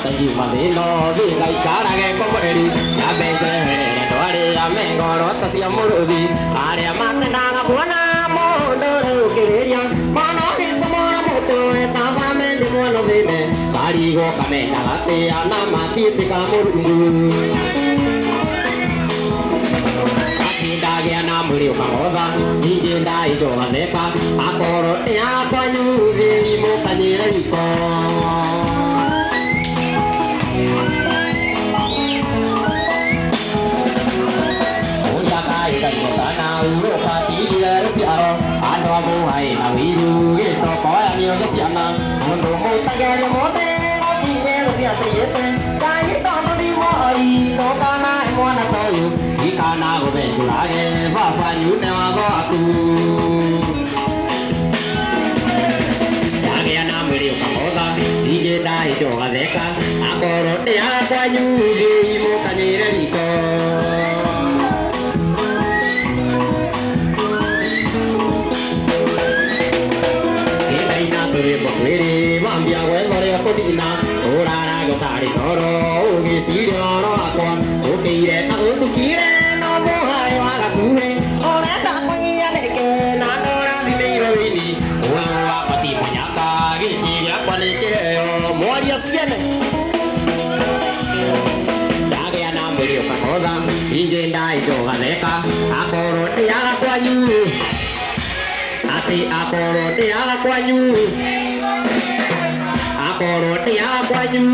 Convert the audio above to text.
Tadi malino di kai cara ke komedi abe ke doare ame gorot sia murudi are amate na buana mo do kereria mana ke samara moto eta vame di mono vene bari go kame na te ana mati te kamurungu dage na muri ukaoda ije dai to anepa akoro ya kwanyu veni mo kanyera iko ano mo ay nawiru ito ko ano yung siyana mundo mo tagay mo te o dinero siya siyete kahit ano di mo ay ito ka na mo na tayo ika na ko beso lagi papanyo na ako ako lagi na mo rin ka moda ije dahil jo ka deka ako rote ako anyugi mo kanyera riko Miri mambia gwen mare kotina orara go tari toro ugi sirio no akon ukire na ukire no mo hai wa ga kure ore ta kwia leke na ora di miro ini wa pati manyaka gi ya kwale ke moria siene dage na muri ka hoda inge dai jo ga leka akoro te ya kwanyu ati akoro te ya kwanyu Akoro te akwanyu